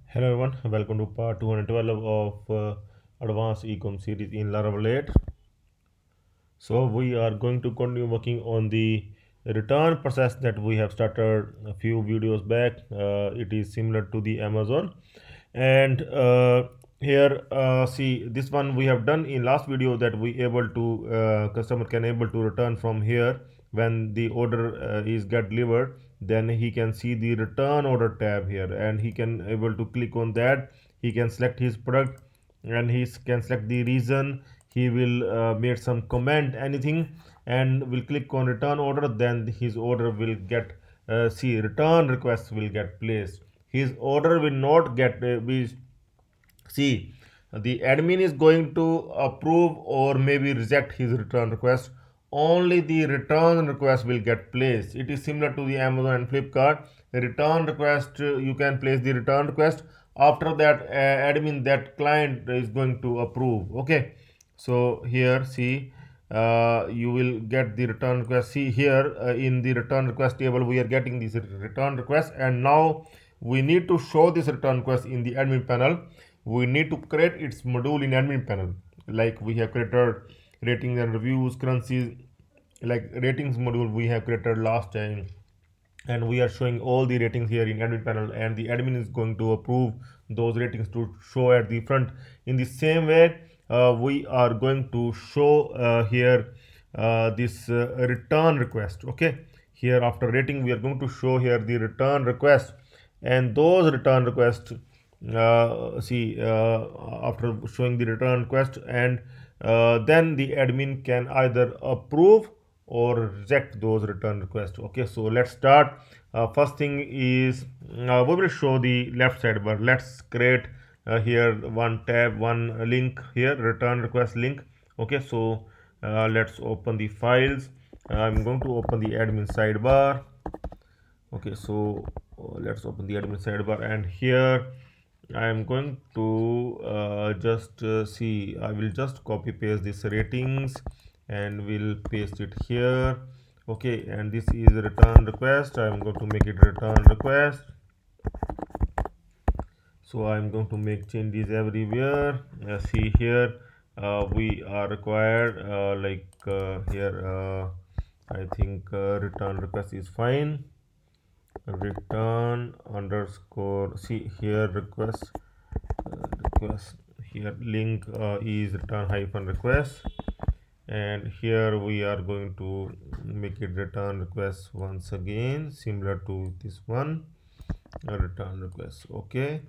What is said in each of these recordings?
Hello everyone, welcome to part 212 of Advanced Ecom series in Laravel 8. So we are going to continue working on the return process that we have started a few videos back. It is similar to the Amazon, and here see this one we have done in last video that we able to customer can able to return from here when the order is get delivered. Then he can see the return order tab here, and he can able to click on that. He can select his product, and he can select the reason. He will make some comment anything, and will click on return order. Then his order will get see return request will get placed. His order will not get be see, the admin is going to approve or maybe reject his return request. Only the return request will get placed. It is similar to the Amazon and Flipkart. The return request, you can place the return request. After that, admin, that client is going to approve. Okay, so here see, you will get the return request. See here in the return request table, we are getting this return request, and now we need to show this return request in the admin panel. We need to create its module in admin panel, like we have created ratings and reviews, currencies, like ratings module we have created last time, and we are showing all the ratings here in admin panel, and the admin is going to approve those ratings to show at the front. In the same way, we are going to show here this return request. Okay, here after rating we are going to show here the return request, and those return requests see after showing the return request, and then the admin can either approve or reject those return requests. Okay, so let's start. First thing is we will show the left sidebar. Let's create here one tab, one link here, return request link. Okay, so let's open the files. I'm going to open the admin sidebar. Okay, so let's open the admin sidebar, and here I am going to just see, I will just copy paste this ratings and will paste it here. Okay, and this is a return request. I am going to make it return request. So I am going to make changes everywhere. See here, we are required here I think return request is fine. Return underscore, see here request here link is return hyphen request, and here we are going to make it return request once again, similar to this one, return request. Okay,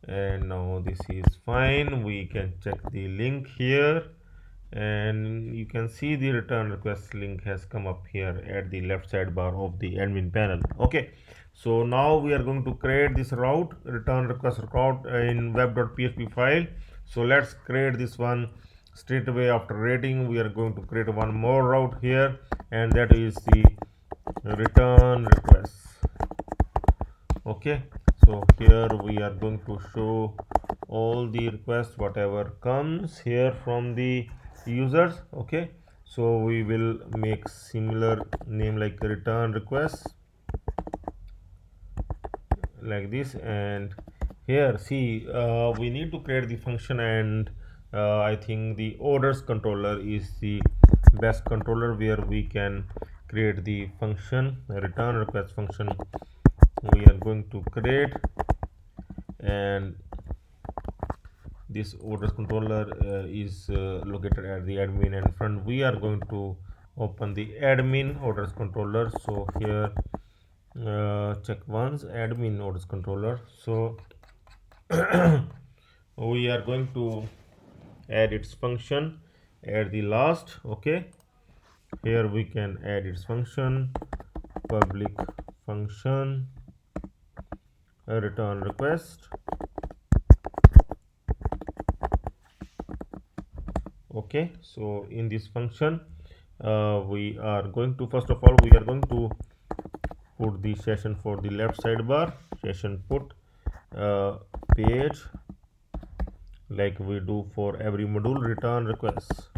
and now this is fine. We can check the link here, and you can see the return request link has come up here at the left sidebar of the admin panel. Okay, so now we are going to create this route, return request route, in web.php file. So let's create this one straight away. After rating, we are going to create one more route here, and that is the return request. Okay, so here we are going to show all the requests whatever comes here from the users. Okay, so we will make similar name like return request like this, and here see we need to create the function, and I think the orders controller is the best controller where we can create the function return request function we are going to create. And this orders controller is located at the admin, and front we are going to open the admin orders controller. So here check once admin orders controller. So we are going to add its function at the last. Okay, here we can add its function, public function return request. Okay, so in this function we are going to, first of all we are going to put the session for the left sidebar, session put page, like we do for every module return requests,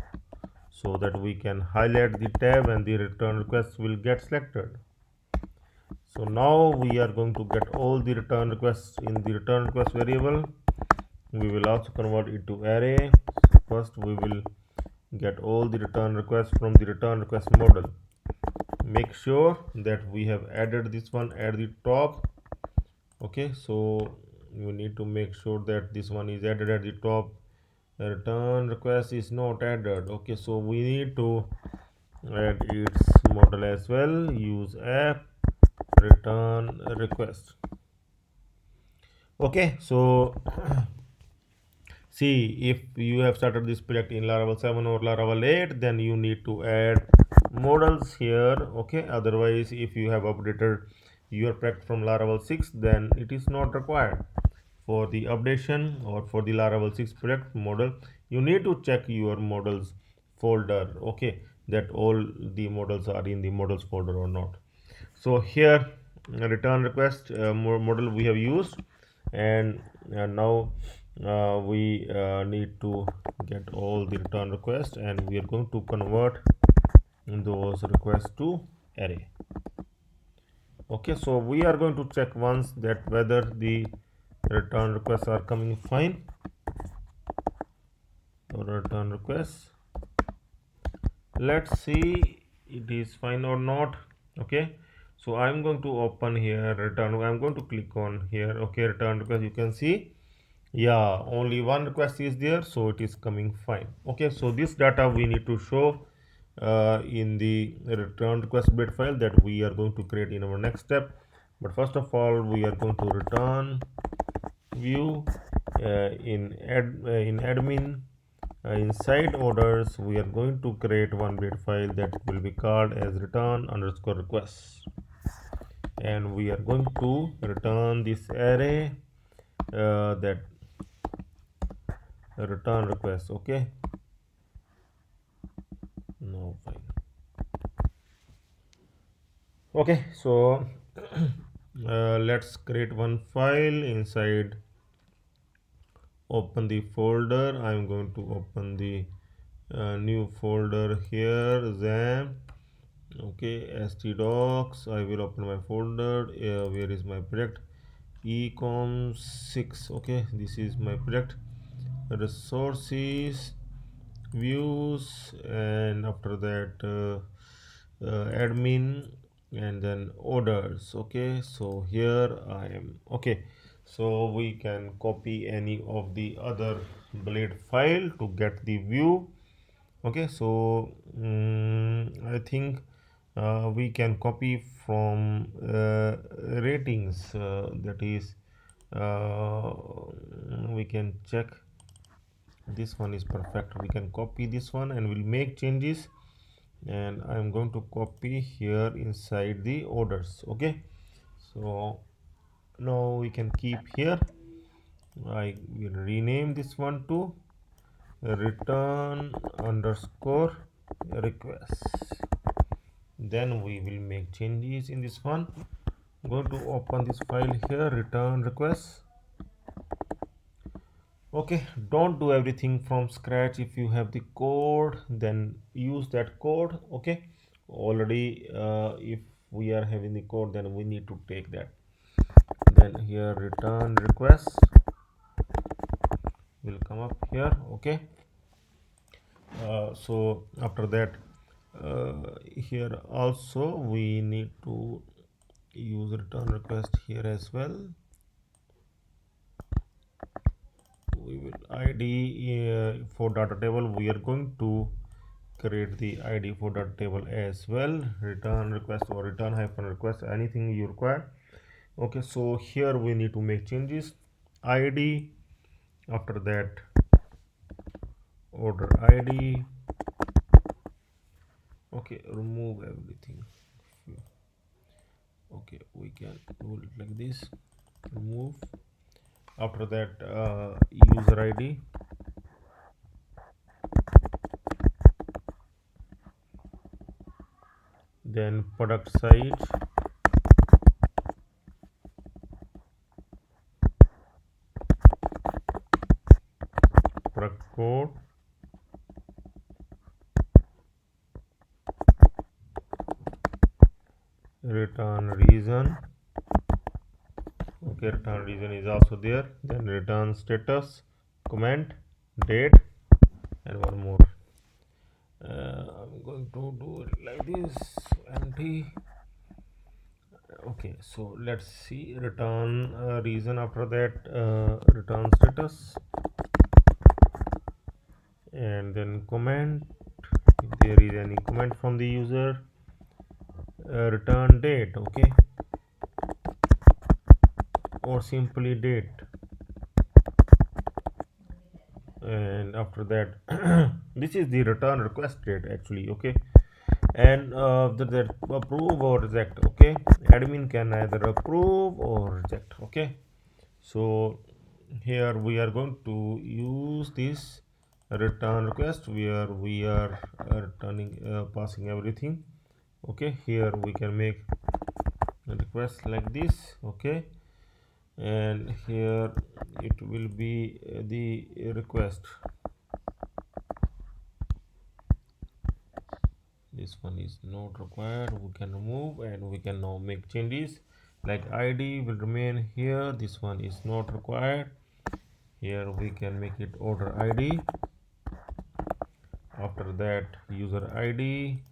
so that we can highlight the tab and the return requests will get selected. So now we are going to get all the return requests in the return request variable. We will also convert it to array. First we will get all the return requests from the return request model. Make sure that we have added this one at the top. Okay, so you need to make sure that this one is added at the top. The return request is not added. Okay, so we need to add its model as well. Use app return request. Okay, so see, if you have started this project in Laravel 7 or Laravel 8, then you need to add models here. Okay, otherwise if you have updated your project from Laravel 6, then it is not required. For the updation or for the Laravel 6 project model, you need to check your models folder. Okay, that all the models are in the models folder or not. So here return request model we have used, and now we need to get all the return requests, and we are going to convert those requests to array. Okay, so we are going to check once that whether the return requests are coming fine or return requests. Let's see it is fine or not. Okay, so I'm going to open here return. I'm going to click on here. Okay, return request. You can see, yeah, only one request is there, so it is coming fine. Okay, so this data we need to show in the return request bit file that we are going to create in our next step. But first of all, we are going to return view in admin. Inside orders, we are going to create one bit file that will be called as return_requests, and we are going to return this array that return request. Okay, no fine. Okay, so let's create one file. Inside, open the folder. I'm going to open the new folder here, XAMPP. Okay, htdocs. I will open my folder. Where is my project? ecom 6. Okay, this is my project. Resources, views, and after that admin, and then orders. Okay, so here I am. Okay, so we can copy any of the other blade file to get the view. Okay, so I think we can copy from ratings, that is we can check this one is perfect. We can copy this one and we'll make changes, and I'm going to copy here inside the orders. Okay, so now we can keep here. I will rename this one to return_requests. Then we will make changes in this one. I'm going to open this file here, return requests. Okay, don't do everything from scratch. If you have the code, then use that code. Okay, already if we are having the code, then we need to take that. Then here return requests will come up here. Okay, so after that here also we need to use return request here as well. We will id for data table. We are going to create the id for data table as well. Return request or return hyphen request, anything you require. Okay, so here we need to make changes. id, after that order id. Okay, remove everything. Okay, we can do it like this. Remove. After that user id, then product size, product code, return reason, Okay, return reason is also there. Then return status, comment, date, and one more. I'm going to do it like this, empty. Okay, so let's see return reason. After that, return status, and then comment if there is any comment from the user, return date, okay, or simply date. And after that this is the return request date actually, okay. And that approve or reject, okay. Admin can either approve or reject, okay. So here we are going to use this return request where we are returning passing everything, okay. Here we can make a request like this, okay, and here it will be the request. This one is not required, we can remove, and we can now make changes like id will remain here. This one is not required. Here we can make it order id. After that user id,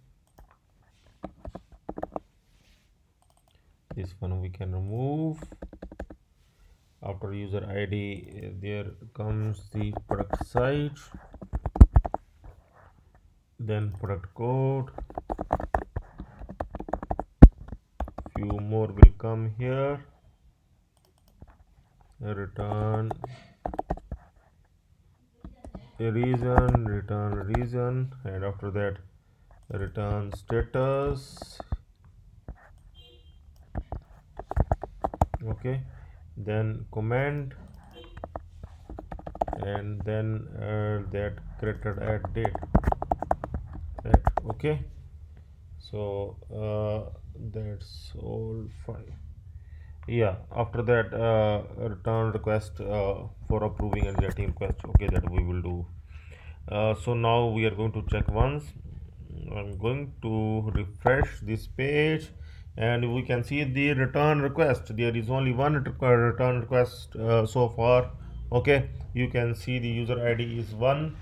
this one we can remove. After user id there comes the product site, then product code, few more will come here, return return reason, and after that return status, okay, then comment, and then that created at date, that, okay. So that's all fine. Yeah, after that return request for approving and getting request, okay, that we will do. So now we are going to check once. I'm going to refresh this page, and we can see the return request. There is only one return request so far, okay. You can see the user id is 1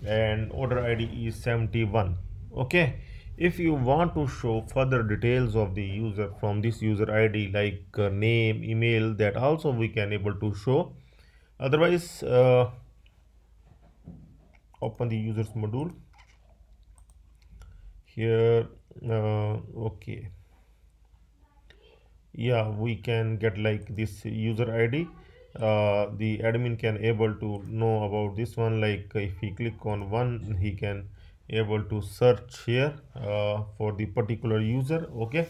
and order id is 71, okay. If you want to show further details of the user from this user id like name, email, that also we can able to show. Otherwise open the users module here, okay. Yeah, we can get like this user id. The admin can able to know about this one, like if he click on one he can able to search here for the particular user, okay.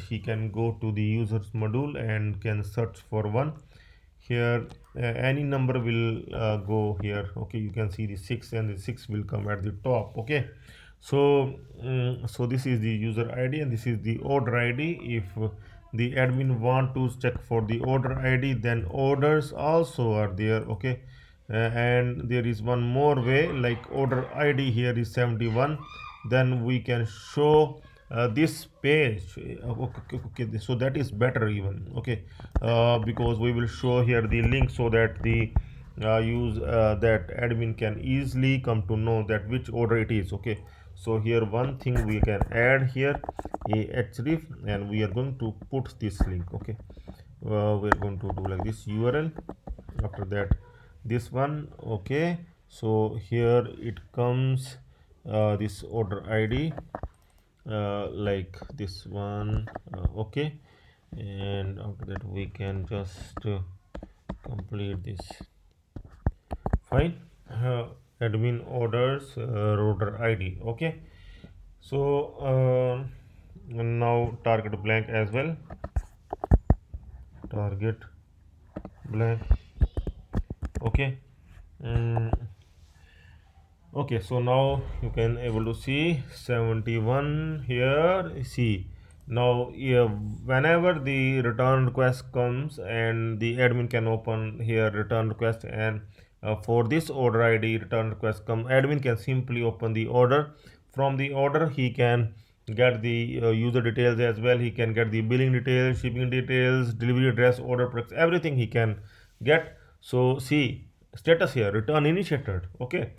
He can go to the users module and can search for one. Here any number will go here, okay. You can see the 6 and the 6 will come at the top, okay. So so this is the user id and this is the order id. If the admin want to check for the order id, then orders also are there, okay. And there is one more way, like order id here is 71, then we can show this page, okay, so that is better even, okay. Because we will show here the link so that the use that admin can easily come to know that which order it is, okay. So here one thing we can add here a href, and we are going to put this link, okay. We are going to do like this url, after that this one, okay. So here it comes this order id like this one, okay. And after that we can just complete this, fine. Admin orders order id, okay. So now target blank as well, target blank, okay. mm, okay, so now you can able to see 71 here. See now, yeah, whenever the return request comes and the admin can open here return request, and for this order id return request come, admin can simply open the order. From the order he can get the user details as well. He can get the billing details, shipping details, delivery address, order products, everything he can get. So see status here, return initiated. Okay,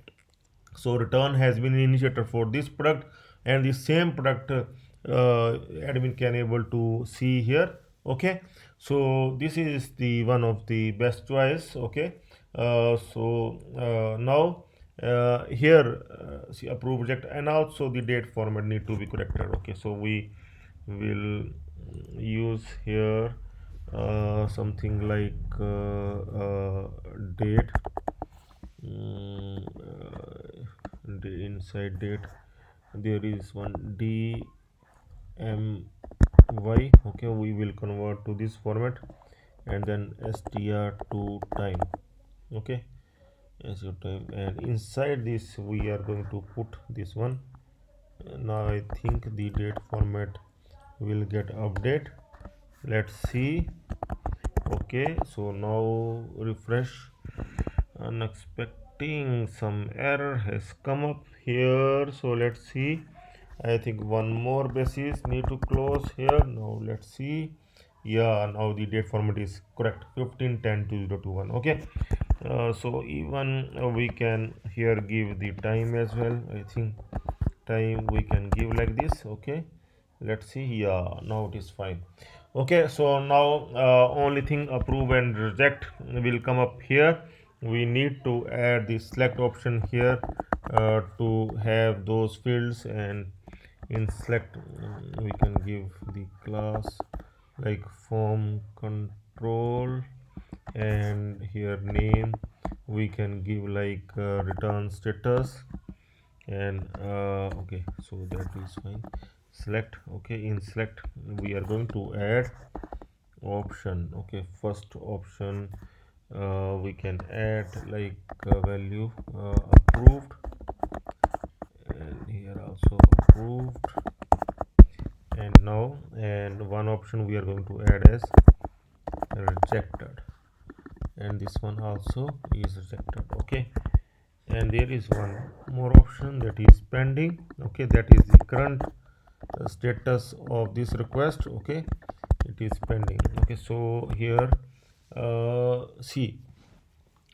so return has been initiated for this product, and the same product admin can able to see here. Okay, so this is the one of the best choice. Okay, now here see approve reject, and also the date format need to be corrected. Okay, so we will use here something like date, the inside date there is one dmy. Okay, we will convert to this format, and then str to time. Okay, as your time, and inside this we are going to put this one. Now I think the date format will get update. Let's see. Okay, so now refresh. Unexpecting some error has come up here, so let's see. I think one more basis need to close here. Now let's see. Yeah, now the date format is correct, 15/10/2021. Okay, so even we can here give the time as well. I think time we can give like this. Okay, let's see. Yeah, now it is fine. Okay, so now only thing approve and reject will come up here. We need to add the select option here to have those fields, and in select we can give the class like form control, and here name we can give like return status, and okay, so that is fine. Select. Okay, in select we are going to add option. Okay, first option we can add like value approved, and here also approved, and now and one option we are going to add as rejected, and this one also is rejected. Okay, and there is one more option that is pending. Okay, that is the current status of this request. Okay, it is pending. Okay, so here see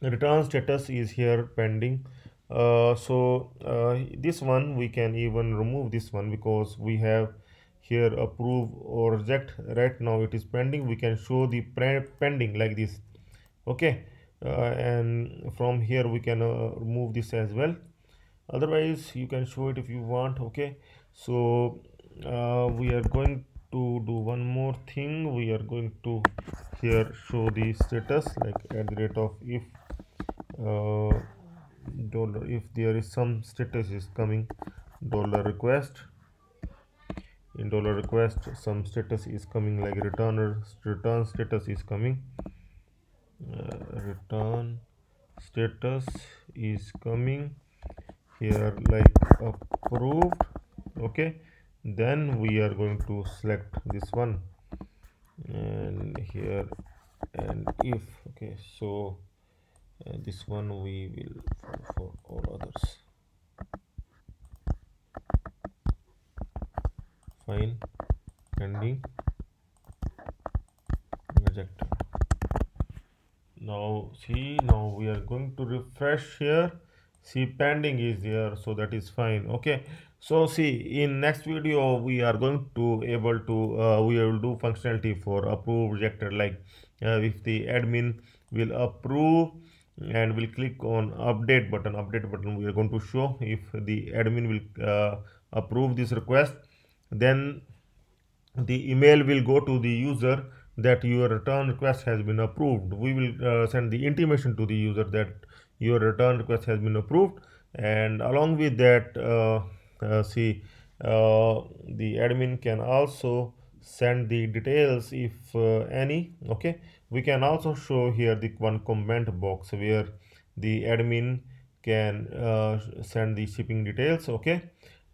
return status is here pending. This one we can even remove this one, because we have here approve or reject. Right now it is pending. We can show the pending like this. Okay, and from here we can remove this as well. Otherwise you can show it if you want. Okay, so we are going to do one more thing. We are going to here show the status like at the rate of if dollar, if there is some status is coming, dollar request. In dollar request some status is coming like return status is coming. Return status is coming here like approved. Okay, then we are going to select this one, and here and if. Okay, so this one we will for all others. Fine, pending, rejected. Now see, now we are going to refresh here. See pending is there, so that is fine. Okay, so see in next video we are going to able to we will do functionality for approve rejected, like if the admin will approve and will click on update button, we are going to show if the admin will approve this request, then the email will go to the user that your return request has been approved. We will send the intimation to the user that your return request has been approved, and along with that see the admin can also send the details if any. Okay, we can also show here the one comment box where the admin can send the shipping details. Okay,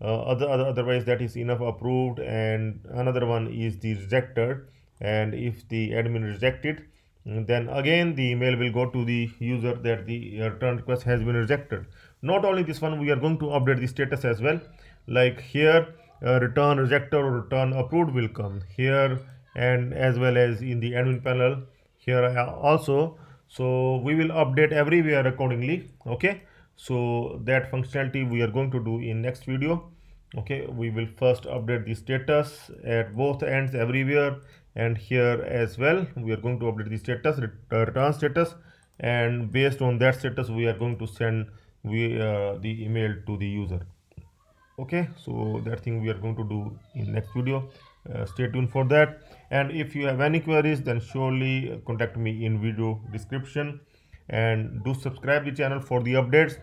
otherwise that is enough approved, and another one is the rejected, and if the admin rejected, then again the email will go to the user that the return request has been rejected. Not only this one, we are going to update the status as well, like here return rejected or return approved will come here, and as well as in the admin panel here also. So we will update everywhere accordingly. Okay, so that functionality we are going to do in next video. Okay, we will first update the status at both ends everywhere, and here as well we are going to update the status, return status, and based on that status we are going to send the email to the user. Okay, so that thing we are going to do in next video. Stay tuned for that, and if you have any queries then surely contact me in video description, and do subscribe the channel for the updates.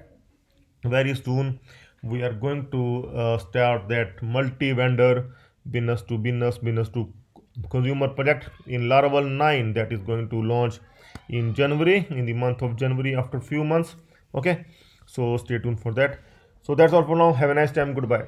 Very soon we are going to start that multi-vendor business to consumer project in Laravel 9 that is going to launch in January, in the month of January, after few months. Okay, so stay tuned for that. So that's all for now. Have a nice time. Goodbye.